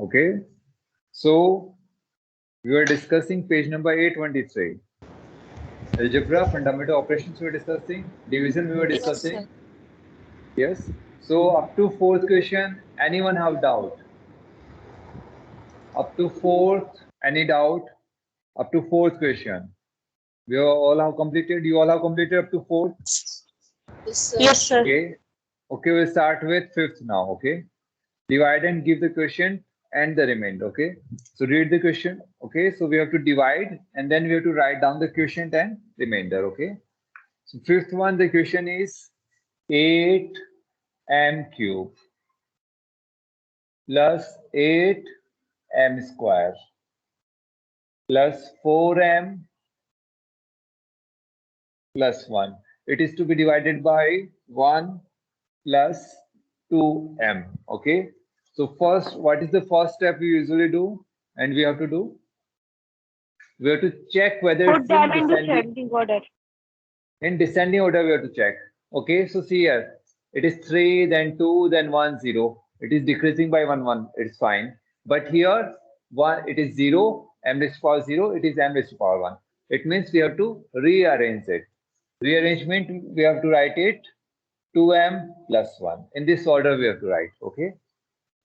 Okay, so we were discussing page number 823. Algebra, fundamental operations we were discussing. Division we were Yes, sir. discussing. Yes. So up to fourth question, anyone have doubt? Up to fourth, any doubt? Up to fourth question. We all have completed. You all have completed up to fourth. Yes, sir. Yes, sir. Okay. Okay, we'll start with fifth now. Okay. Divide and give the question and the remainder. Okay. So read the question. Okay. So we have to divide and then we have to write down the question and remainder. Okay. So fifth one, the question is 8m cube plus 8m square plus 4m plus 1. It is to be divided by 1 plus 2m. Okay. So first, what is the first step we usually do? And we have to do? We have to check whether Put it's them in in descending. descending order. In descending order, we have to check. Okay. So see here, it is 3, then 2, then 1, 0. It is decreasing by 1, 1. It's fine. But here, 1, it is 0, m raised to power 0, it is m raised to power 1. It means we have to rearrange it. Rearrangement, we have to write it 2m plus 1. In this order, we have to write. Okay.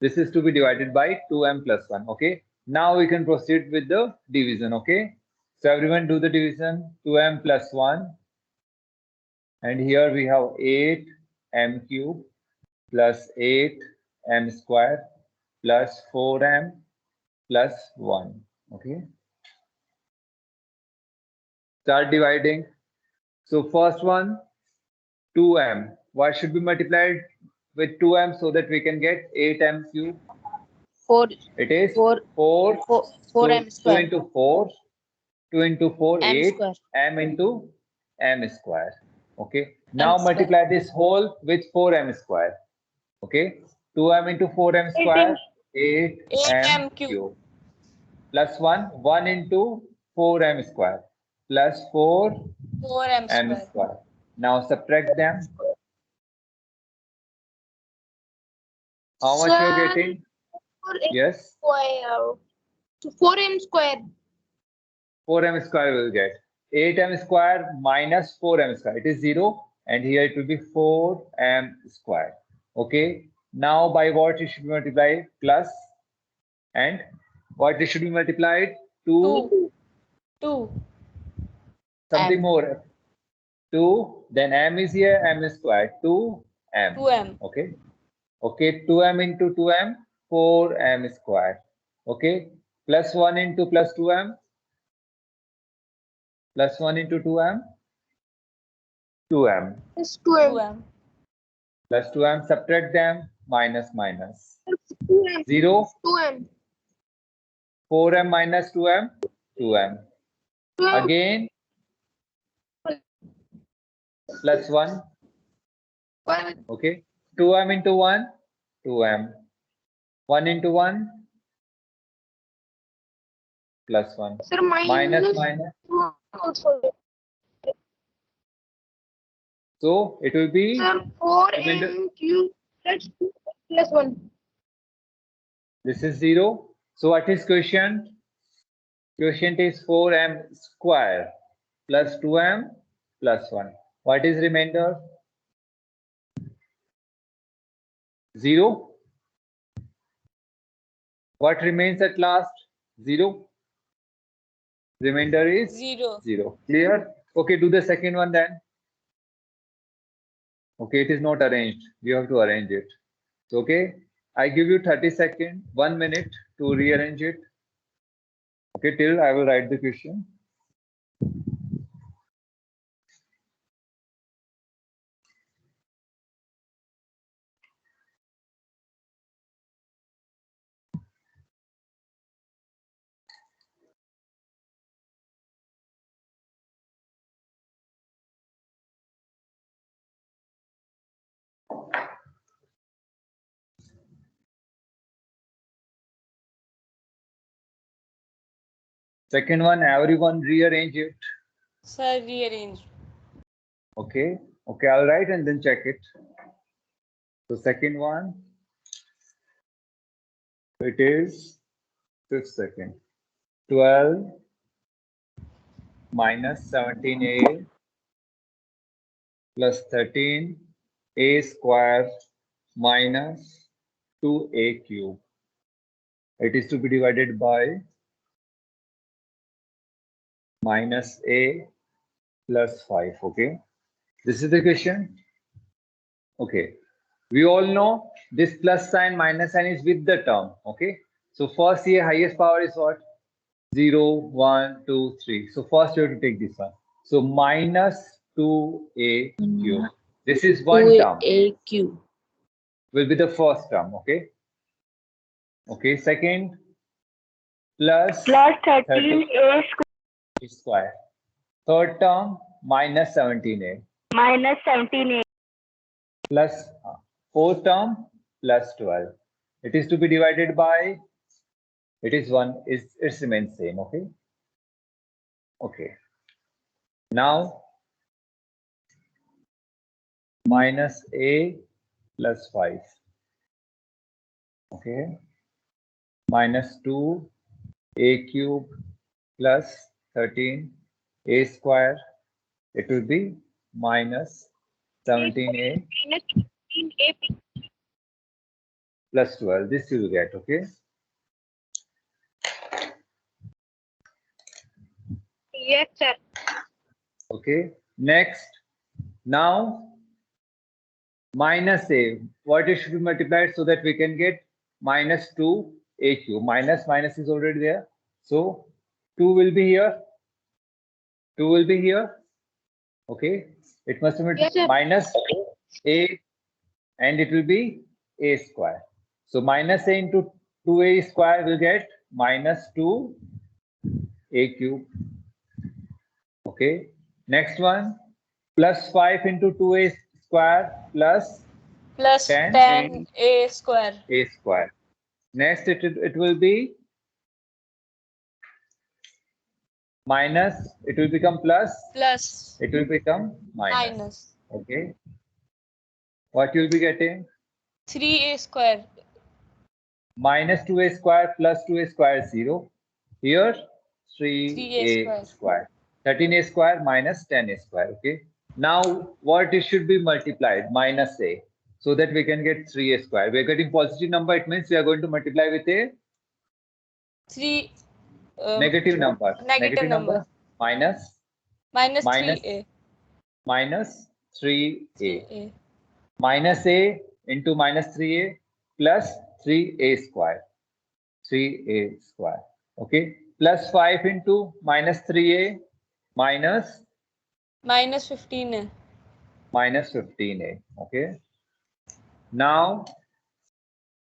This is to be divided by 2m plus 1. Okay. Now we can proceed with the division. Okay. So everyone do the division. 2m plus 1. And here we have 8m cube plus 8m square plus 4m plus 1. Okay. Start dividing. So first one, 2m. What should be multiplied with 2m so that we can get 8m cube? 4, It is 4, 4. 4, 4 So m 2 square. into 4. 2 into 4, M 8. square. M into m square. Okay. M Now square. multiply this whole with 4m square. Okay. 2m into 4m 18. square, 8m 8m cube. cube. Plus 1, 1 into 4m square. Plus 4m 4m square. square. Now subtract them. How much you are Sir, getting? 4m Yes. square. 4m square. 4m square will get 8m square minus 4m square. It is 0 and here it will be 4m square. Okay. Now by what it should be multiplied? Plus and what it should be multiplied? 2. 2. Something M. more. 2. Then m is here. M is square. 2m. 2m. Okay. Okay. 2m into 2m. 4m square. Okay. Plus 1 into plus 2m. Plus 1 into 2m. 2m. It's 2m. 2m. Plus 2m, subtract them, minus minus. It's 2m. 0, 2m. 4m minus 2m, 2m. 2m. Again, plus 1, okay. 2m into 1, 2m. 1 into 1, plus 1. Sir, Minus minus. also. So, it will be, Sir, 4m cube plus 1. this is 0. So, what is quotient? Quotient is 4m square plus 2m plus 1. What is remainder? 0. What remains at last? 0. Remainder is 0. 0. Clear? Okay, do the second one then. Okay, it is not arranged. You have to arrange it. Okay, I give you 30 seconds, 1 minute to rearrange it. Okay, till I will write the question. Second one, everyone rearrange it. Sir, rearrange. Okay, okay, I'll write and then check it. So second one, It is, just a second, 12 minus 17a plus 13a square minus 2a cube. It is to be divided by minus a plus 5. Okay, this is the question. Okay, we all know this plus sign minus sign is with the term. Okay, so first here highest power is what? 0, 1, 2, 3. So first you have to take this one. So minus 2a cube. This is one term. 2a cube. Will be the first term. Okay. Okay. Second, plus 13a square. Third term, minus 17a. minus 17a Plus fourth term, plus 12. It is to be divided by, it is 1, it remains same. Okay. Okay. Now, minus a plus 5. Okay. Minus 2a cube plus 13a square. It will be minus 17a minus 15a. plus 12. This you will get. Okay. Yes, sir. Okay. Next. Now, minus a. What it should be multiplied so that we can get minus 2a cube. Minus is already there. So 2 will be here. 2 will be here. Okay. It must be Yes, sir. minus a and it will be a square. So minus a into 2a square will get minus 2a cube. Okay. Next one, plus 5 into 2a square plus Plus 10 10a square. a square. Next, it will be minus, it will become plus, Plus it will become minus. minus Okay. What you'll be getting? 3a square. Minus 2a square plus 2a square is 0. Here, 3a 3a square. square. 13a square minus 10a square. Okay. Now, what it should be multiplied? Minus a. So that we can get 3a square. We are getting positive number. It means we are going to multiply with a 3 negative number. Negative number. Minus Minus minus 3a. minus 3a. 3a. Minus a into minus 3a plus 3a square. 3a square. Okay. Plus 5 into minus 3a minus Minus 15a. minus 15a. Okay. Now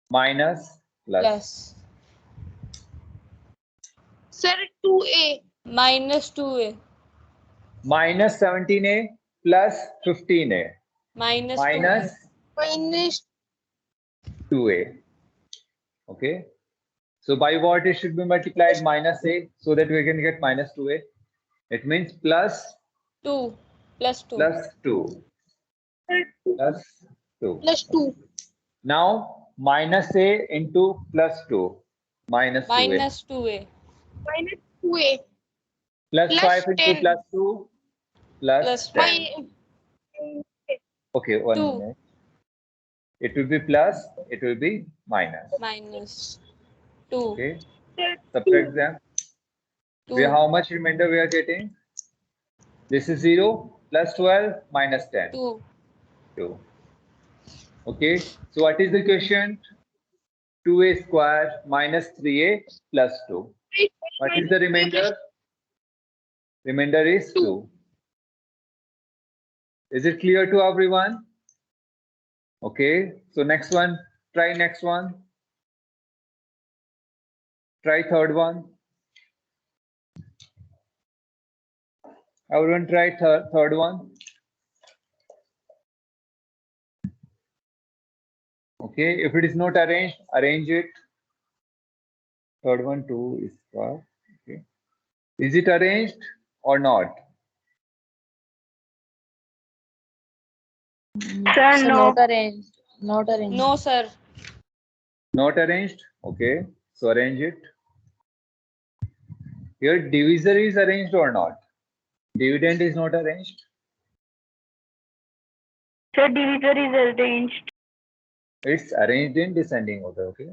minus plus. Plus. Sir, 2a. Minus 2a. Minus 17a plus 15a. Minus Minus 2a. Minus 2a. Okay. So by what it should be multiplied? Minus a, so that we can get minus 2a. It means plus 2. Plus 2. plus 2. Plus 2. plus 2. Now minus a into plus 2. Minus 2a. Minus 2a. Minus 2a. Plus plus 5 into 10. plus 2. Plus Plus 10. Okay, 1 2. minute. It will be plus, it will be minus. Minus 2. Okay. Sir, Subtract them. 2. How much remainder we are getting? This is 0 plus 12 minus 10. 2. 2. Okay. So what is the question? 2a square minus 3a plus 2. What is the remainder? Remainder is 2. Is it clear to everyone? Okay. So next one. Try next one. Try third one. Everyone try third one. Okay. If it is not arranged, arrange it. Third one, 2 is square. Okay. Is it arranged or not? Sir, no. Not arranged. No, sir. Not arranged? Okay. So arrange it. Here divisor is arranged or not? Dividend is not arranged. Sir, divisor is arranged. It's arranged in descending order. Okay.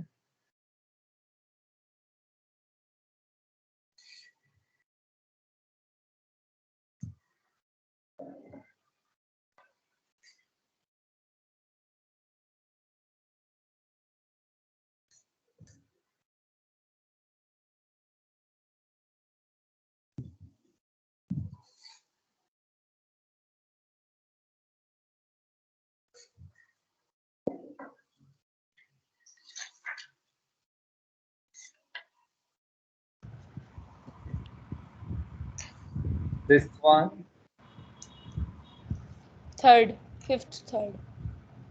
This one, Third. Fifth, third.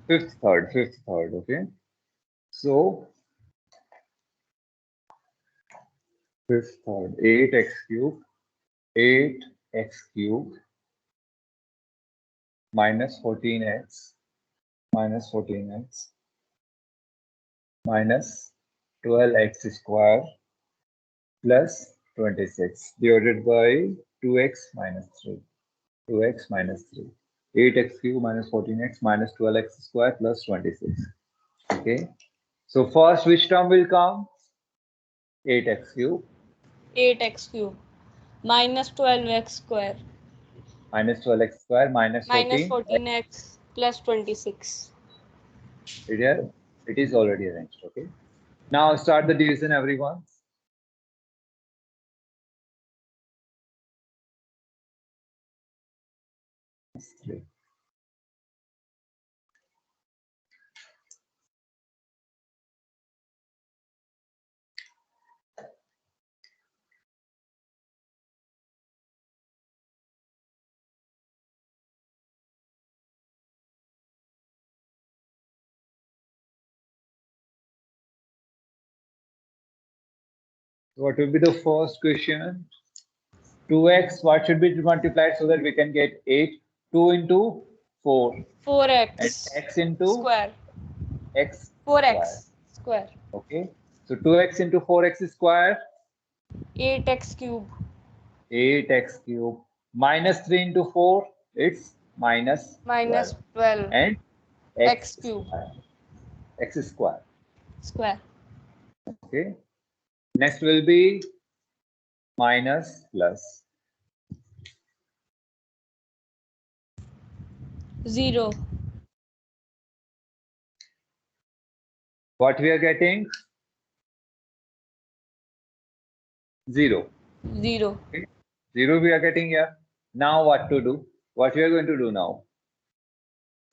fifth, third. Okay. So fifth, third, 8x cubed, 8x cubed minus 14x minus 14x minus 12x square plus 26 divided by 2x minus 3. 2x minus 3. 8x cubed minus 14x minus 12x square plus 26. Okay. So first which term will come? 8x cubed 8x cube. Minus 12x square. minus 12x square minus Minus 14. 14x plus 26. Here it is already arranged. Okay. Now start the division, everyone. Three. What will be the first question? 2x, what should be multiplied so that we can get 8? 2 into 4. And 4x x into square. x 4x square. square. Okay. So 2x into 4x square, 8x cube. 8x cube. Minus 3 into 4, it's minus 12. Minus 12. And X cube. Square. X square. Square. Okay. Next will be minus plus. 0. What we are getting? 0. 0. Okay. 0 we are getting here. Now what to do? What we are going to do now?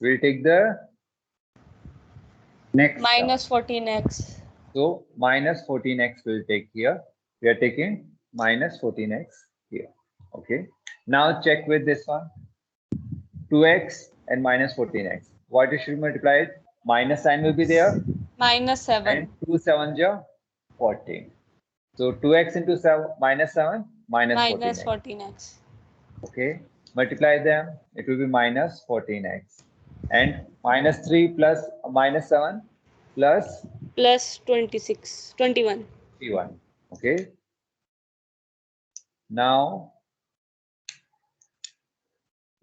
We'll take the next term. Minus 14x. So minus 14x will take here. We are taking minus 14x here. Okay. Now check with this one. 2x and minus 14x. What you should multiply it? Minus sign will be there. Minus 7. And 2 7 ja 14. So 2x into 7 minus 7 minus Minus 14x. 14x. Okay. Multiply them. It will be minus 14x. And minus 3 plus minus 7 plus Plus 26. 21. 31. Okay. Now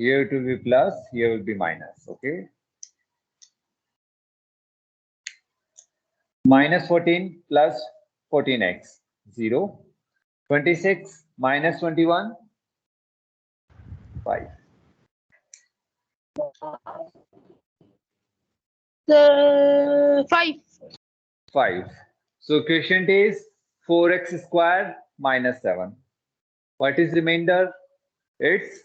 here it will be plus, here will be minus. Okay. Minus 14 plus 14x 0. 26 minus 21 5. 5. 5. So quotient is 4x square minus 7. What is remainder? It's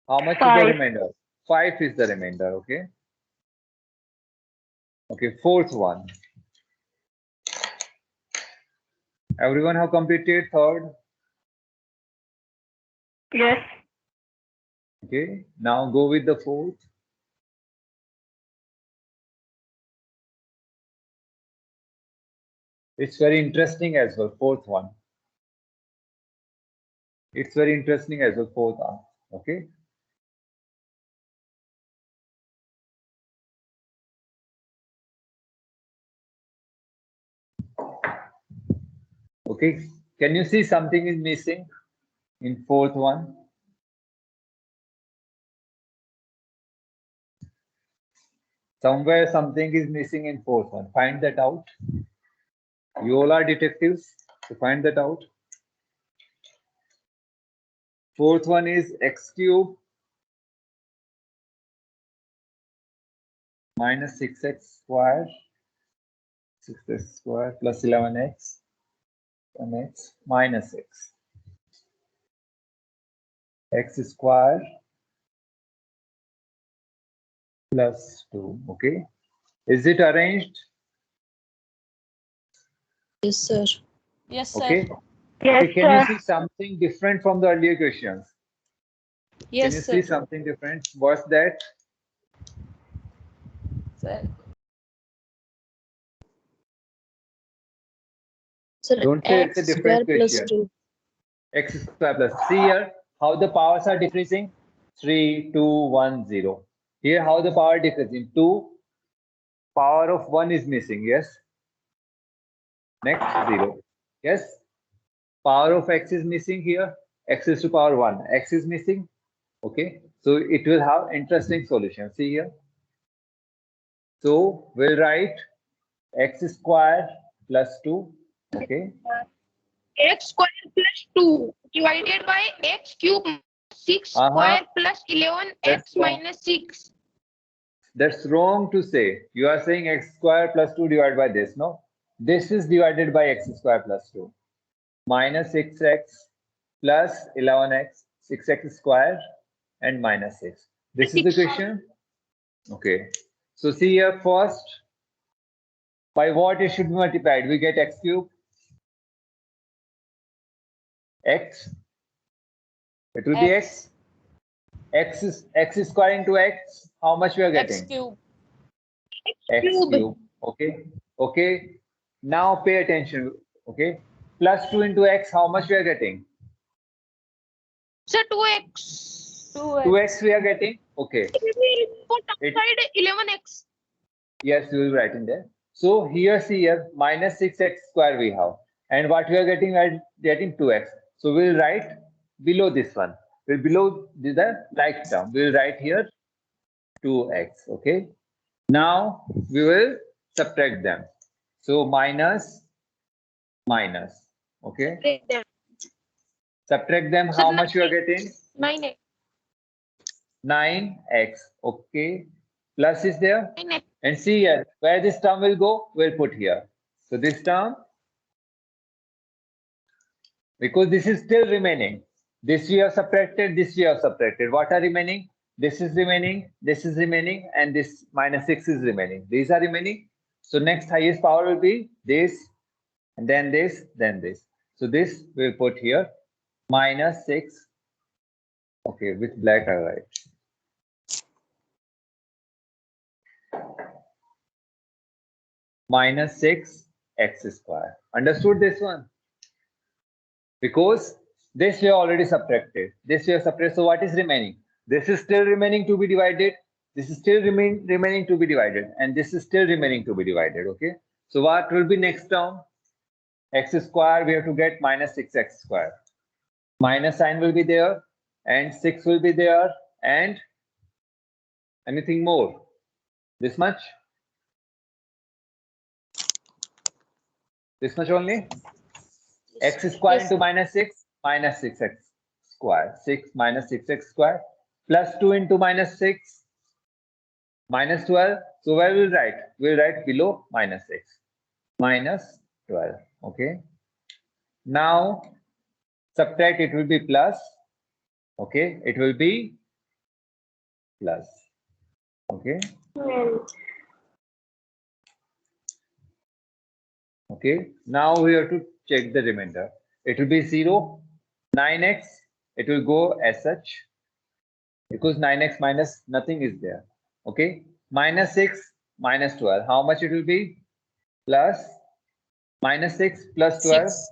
how much is the 5. remainder? 5 is the remainder. Okay. Okay. Fourth one. Everyone have completed third. Yes. Okay. Now go with the fourth. It's very interesting as well. Fourth one. It's very interesting as well. Fourth one. Okay. Okay, can you see something is missing in fourth one? Somewhere something is missing in fourth one. Find that out. You all are detectives to find that out. Fourth one is x cube minus 6x square, 6x square plus 11x, and x minus x square plus 2. Okay, is it arranged? Yes, sir. Yes, sir. Okay. Yes, Okay, can you sir. see something different from the earlier questions? Can Yes, you sir. see something different? What's that? Sir. Sir, Don't say it's a x different square plus question. 2. X square plus. See here how the powers are decreasing. 3, 2, 1, 0. Here how the power decreasing. 2, power of 1 is missing. Yes. Next 0. Yes. Power of x is missing here. X is to power 1. X is missing. Okay. So it will have interesting solution. See here. So we'll write x square plus 2. Okay. X square plus 2 divided by x cube 6 square plus 11x That's wrong. minus 6. That's wrong to say. You are saying x square plus 2 divided by this. No. This is divided by x square plus 2. Minus 6x plus 11x, 6x square and minus 6. This is the question. Okay. So see here first, by what it should be multiplied? We get x cube, x. It will be x. X is square into x. How much we are X getting? cube. X cube. Okay. Okay. Now pay attention. Okay. Plus 2 into x. How much we are getting? So 2x. 2x we are getting. Okay. Put outside 11x. Yes, we will write in there. So here, see here, minus 6x square we have. And what we are getting? We are getting 2x. So we will write below this one. We'll below the like term. We will write here 2x. Okay. Now we will subtract them. So minus. Okay. Subtract them. How much you are getting? 9x. 9x. Okay. Plus is there? 9x. And see here, where this term will go, we'll put here. So this term, because this is still remaining. This we have subtracted, this we have subtracted. What are remaining? This is remaining, and this minus 6 is remaining. These are remaining. So next highest power will be this, and then this, then this. So this we'll put here, minus 6. Okay, with black I write. Minus 6 x square. Understood this one? Because this we have already subtracted. This we have subtracted. So what is remaining? This is still remaining to be divided. This is still remaining to be divided. And this is still remaining to be divided. Okay. So what will be next term? X square, we have to get minus 6x square. Minus sign will be there. And 6 will be there. And anything more? This much? This much only? X square into minus 6, minus 6x square. 6 minus 6x square plus 2 into minus 6, minus 12. So where will we write? We'll write below minus 6, minus 12. Okay. Now subtract, it will be plus. Okay. It will be plus. Okay. Okay. Now we have to check the remainder. It will be 0, 9x. It will go as such because 9x minus nothing is there. Okay. Minus 6, minus 12. How much it will be? Plus minus 6 plus 12 6.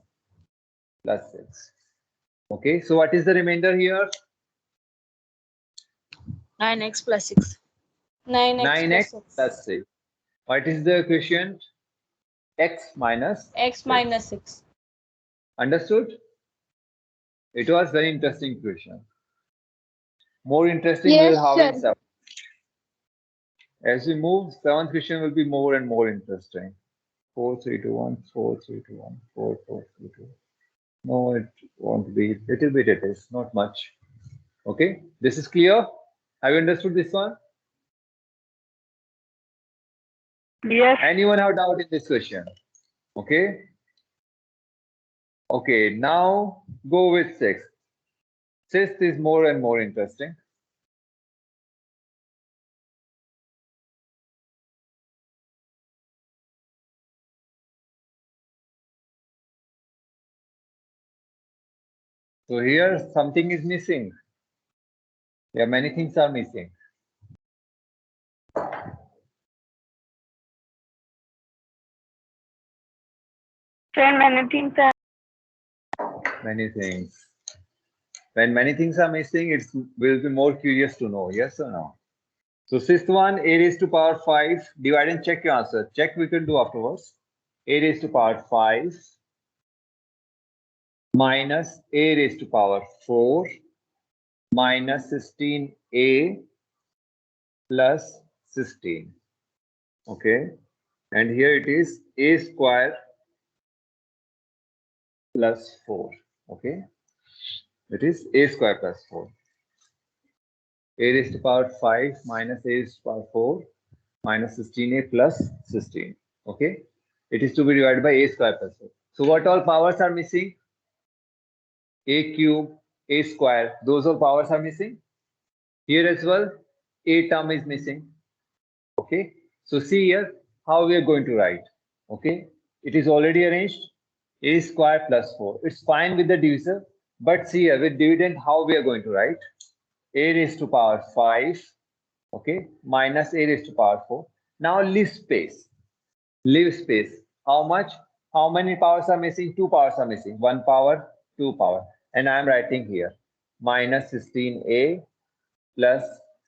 plus 6. Okay. So what is the remainder here? 9x plus 6. 9x, plus 6. What is the quotient? X minus x minus 6. Understood? It was very interesting question. More interesting Yes, we'll have in sir. 7. As we move, 7th question will be more and more interesting. 4, 3, 2, 1, 4, 3, 2, 1, 4, 4, 3, 2. No, it won't be. Little bit it is, not much. Okay, this is clear. Have you understood this one? Yes. Anyone have doubt in this question? Okay. Okay, now go with 6th. 6th is more and more interesting. So here something is missing. Yeah, many things are missing. Sir, many things are. Many things. When many things are missing, it will be more curious to know. Yes or no? So 6th one, a raised to power 5. Divide and check your answer. Check we can do afterwards. A raised to power 5 minus a raised to power 4 minus 16a plus 16. Okay. And here it is a square plus 4. Okay. It is a square plus 4. A raised to power 5 minus a raised to power 4 minus 16a plus 16. Okay. It is to be divided by a square plus 4. So what all powers are missing? A cube, a square, those all powers are missing. Here as well, a term is missing. Okay. So see here how we are going to write. Okay. It is already arranged. A square plus 4. It's fine with the divisor. But see here with dividend how we are going to write. A raised to power 5. Okay. Minus a raised to power 4. Now leave space. Leave space. How much? How many powers are missing? 2 powers are missing. 1 power, 2 power. And I am writing here minus 16a plus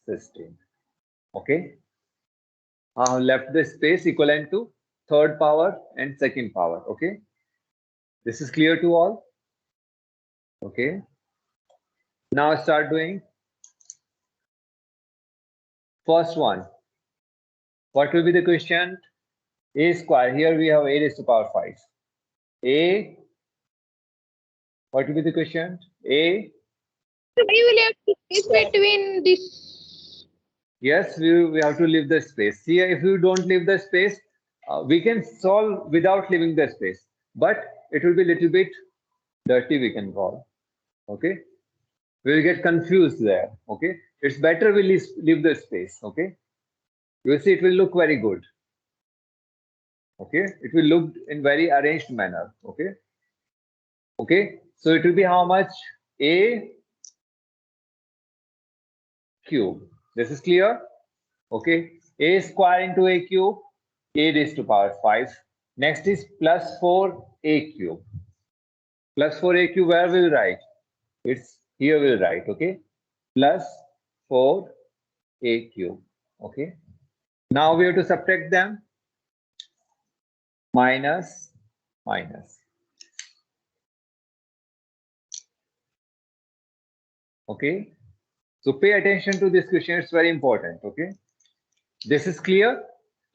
16. Okay. Left the space equivalent to third power and second power. Okay. This is clear to all. Okay. Now start doing first one. What will be the question? A square. Here we have a raised to power 5. A. What will be the question? A. We will have to space between this. Yes, we have to leave the space. See, if you don't leave the space, we can solve without leaving the space, but it will be a little bit dirty, we can call. Okay, we will get confused there. Okay, it's better we leave the space. Okay, you will see it will look very good. Okay, it will look in very arranged manner. Okay, okay, so it will be how much? A cube. This is clear. Okay, a square into a cube, a raised to power 5. Next is plus 4a cube. Plus 4a cube, where will write? It's here we'll write, okay? Plus 4a cube, okay? Now we have to subtract them. Minus, minus. Okay? So pay attention to this question, it's very important, okay? This is clear.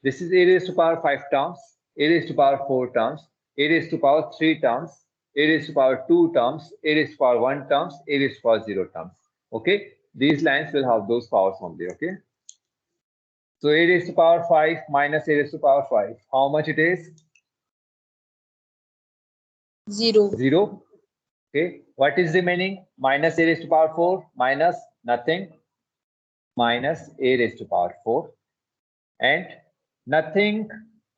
This is a raised to power 5 terms, a raised to power 4 terms, a raised to power 3 terms, a raised to power 2 terms, a raised to power 1 terms, a raised to power 0 terms. Okay, these lines will have those powers only. Okay, so a raised to power 5 minus a raised to power 5. How much it is? 0. 0. Okay, what is remaining? Minus a raised to power 4 minus nothing, minus a raised to power 4, and nothing.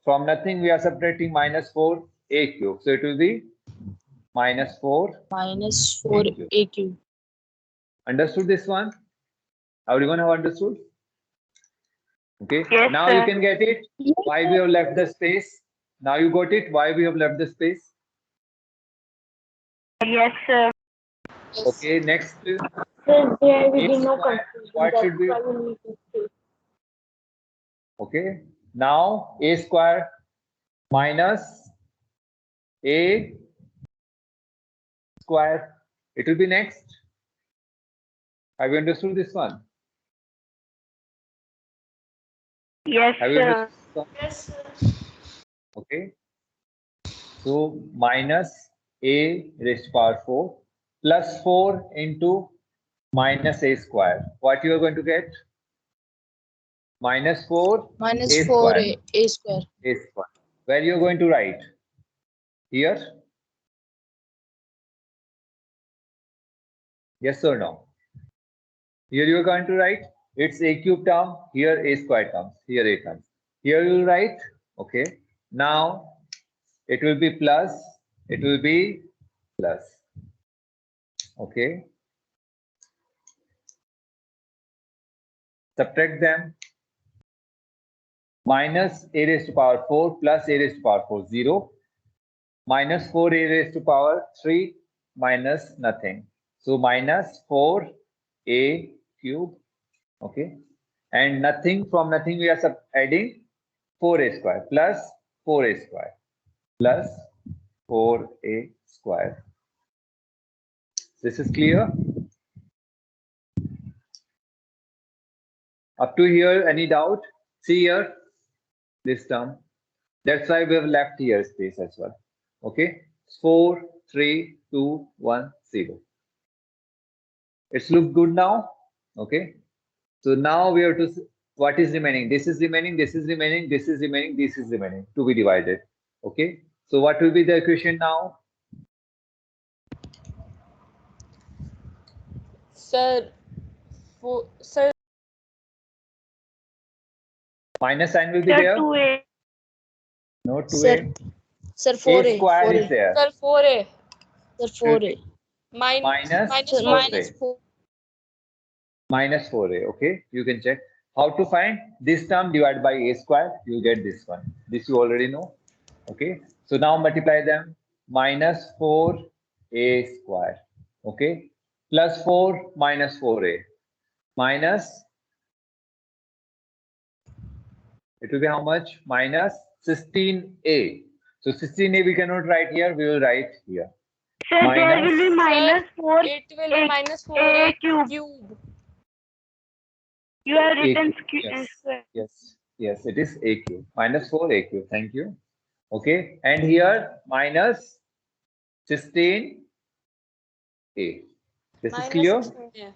From nothing we are subtracting minus 4a cube. So it will be minus 4 Minus 4a cube. Understood this one? Everyone have understood? Okay. Yes, now sir. you can get it. Why we have left the space? Now you got it. Why we have left the space? Yes, sir. Okay. Next. Sir, there will A be no square. confusion. What That's should be? why we need to space. Okay. Now a square minus a square. It will be next. Have you understood this one? Yes, Have you sir. understood this one? Yes, sir. Okay. So minus a raised to power 4 plus 4 into minus a square. What you are going to get? Minus 4 Minus a 4 square. a square. A square. Where you are going to write? Here? Yes or no? Here you are going to write it's a cube term. Here a square comes. Here a comes. Here you will write. Okay. Now it will be plus. It will be plus. Okay. Subtract them. Minus a raised to power 4 plus a raised to power 4, 0. Minus 4a raised to power 3 minus nothing. So minus 4a cube. Okay. And nothing from nothing we are adding 4a square plus 4a square plus 4a square. This is clear? Up to here, any doubt? See here, this term. That's why we have left here space as well. Okay, 4, 3, 2, 1, 0. It's look good now. Okay, so now we have to, what is remaining? This is remaining, this is remaining, this is remaining, this is remaining to be divided. Okay, so what will be the equation now? Sir, sir, Minus sign will be Sir, there. 2a. No, 2a. Sir, sir, A 4a. square 4a. is there. sir, 4a. Sir, 4a. Minus Sir, 4a. minus 4. Minus 4a. Okay, you can check. How to find this term divided by a square? You get this one. This you already know. Okay, so now multiply them. Minus 4a square. Okay, plus 4 minus 4a. Minus, it will be how much? Minus 16a. So 16a we cannot write here. We will write here. Sir, there will be minus 4 It will be minus 4 a cube. cube. You have A written cube. Yes. square. Yes, yes, it is a cube. Minus 4a cube. Thank you. Okay, and here minus 16a. This is clear? 16a.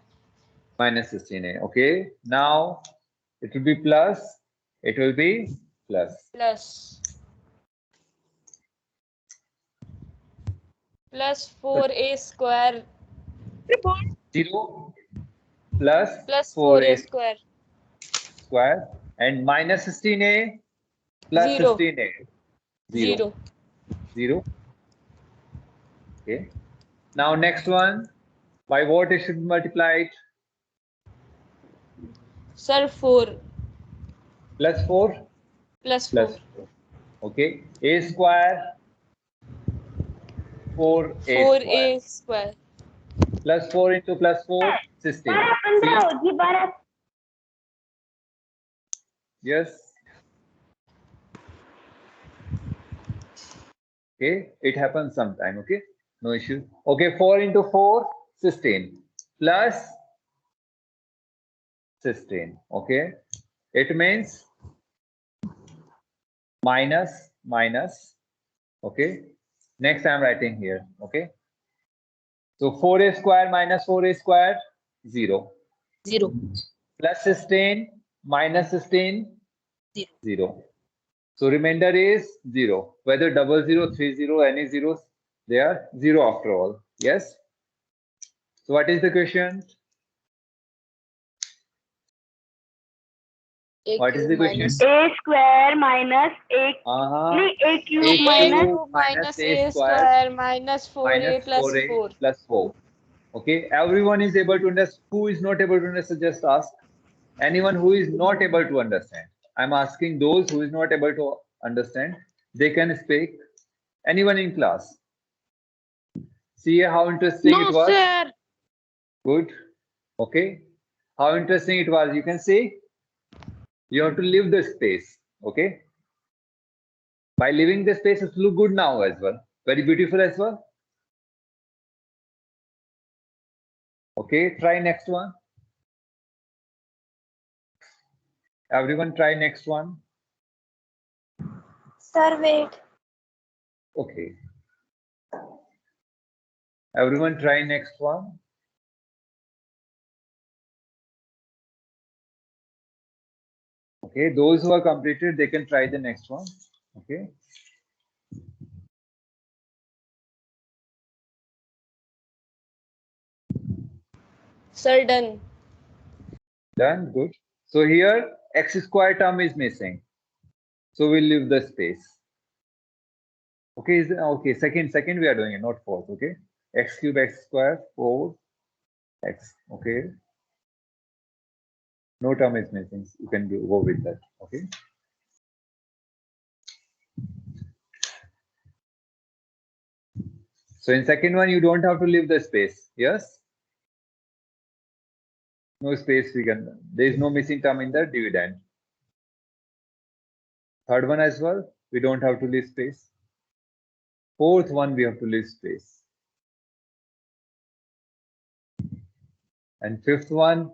Minus 16a. Okay, now it will be plus. It will be plus. Plus 4a square 0 plus plus 4a 4a square. square and minus 16a plus 0. 16a. 0. 0. Okay. Now next one. By what it should be multiplied? Sir, 4 Plus 4 plus 4. plus 4. Okay. A square 4a 4a square. plus 4 into plus 4 16. See? Yes. Okay, it happens sometime. Okay, no issue. Okay, 4 into 4 16 plus 16. Okay, it means minus minus. Okay, next I'm writing here. Okay, so 4a square minus 4a square 0 0. plus 16 minus 16 0. 0. So remainder is 0. Whether 00, 30, any zeros, they are 0 after all. Yes. So what is the question? What is the question? A square minus a cube A minus cube minus a square square minus 4a minus plus 4a 4. plus 4. Okay, everyone is able to understand. Who is not able to understand? Just ask. Anyone who is not able to understand. I'm asking those who is not able to understand. They can speak. Anyone in class? See how interesting it was. sir. Good. Okay. How interesting it was. You can see. You have to leave the space. Okay. By leaving the space, it look good now as well. Very beautiful as well. Okay, try next one. Everyone try next one. Sir, wait. Okay. Everyone try next one. Okay, those who are completed, they can try the next one. Okay. Sir, done. Done, good. So here x square term is missing. So we'll leave the space. Okay, okay, second we are doing it, not fourth, okay? X cube x square, 4 x, okay? No term is missing. You can go with that, okay? So in second one, you don't have to leave the space, yes? No space, there is no missing term in the dividend. Third one as well, we don't have to leave space. Fourth one, we have to leave space. And fifth one,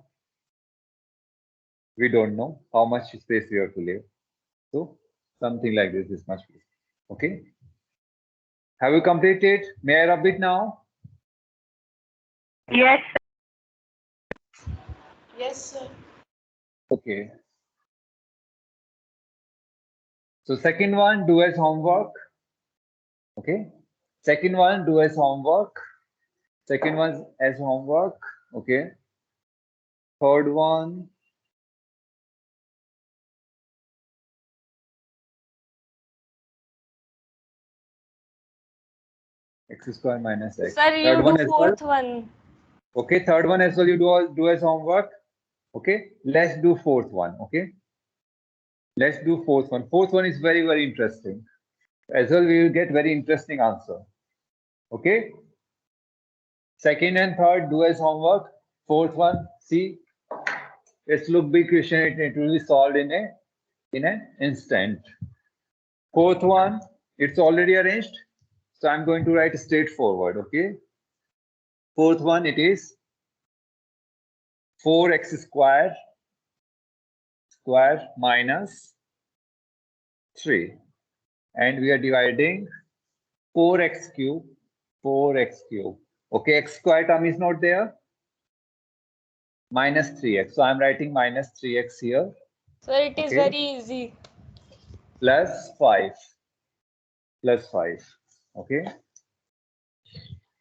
we don't know how much space we have to leave. So something like this is much better. Okay. Have you completed? May I rub it now? Yes. Yes, sir. Okay. So second one, do as homework. Okay. Second one, do as homework. Second one as homework. Okay. Third one. X square minus x. Sir, you Third one do as well. fourth one. Okay. Third one as well. You do as homework. Okay. Let's do fourth one. Okay. Let's do fourth one. Fourth one is very, very interesting. As well, we will get very interesting answer. Okay. Second and third, do as homework. Fourth one, see, let's look big question. It will be solved in an instant. Fourth one, it's already arranged. So I'm going to write straightforward. Okay. Fourth one, it is 4x square minus 3, and we are dividing 4x cube. Okay, x square term is not there. Minus 3x. So I'm writing minus 3x here. Sir, it is Okay. very easy. Plus 5. Okay.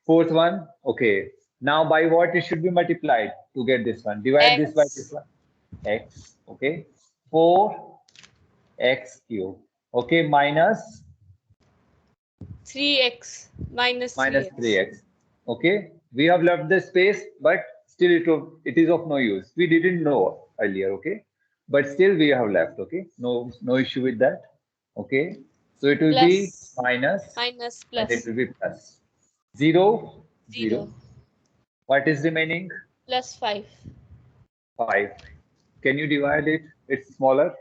Fourth one. Okay. Now by what it should be multiplied to get this one? Divide this by this one. X. Okay. 4x cube. Okay. Minus 3x minus 3x. Okay. We have left the space, but still it is of no use. We didn't know earlier. Okay. But still we have left. Okay. No issue with that. Okay. So it will be minus and it will be plus. 0. What is remaining? Plus 5. 5. Can you divide it? It's smaller.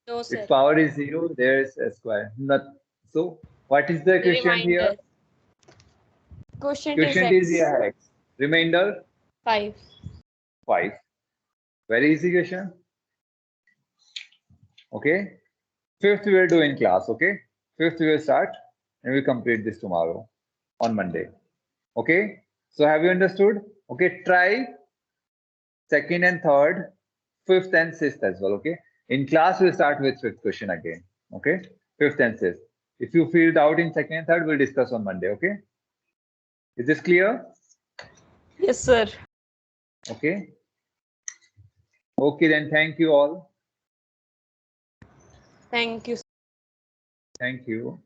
No, sir. Its power is 0. There is a square. Not so. What is the quotient here? Quotient is x. Remainder 5. 5. Very easy question. Okay. Fifth we will do in class. Okay. Fifth we will start and we complete this tomorrow on Monday. Okay. So have you understood? Okay. Try second and third, fifth and sixth as well. Okay. In class we'll start with fifth question again. Okay. Fifth and sixth. If you feel doubt in second and third, we'll discuss on Monday. Okay. Is this clear? Yes, sir. Okay. Okay, then thank you all. Thank you. Thank you.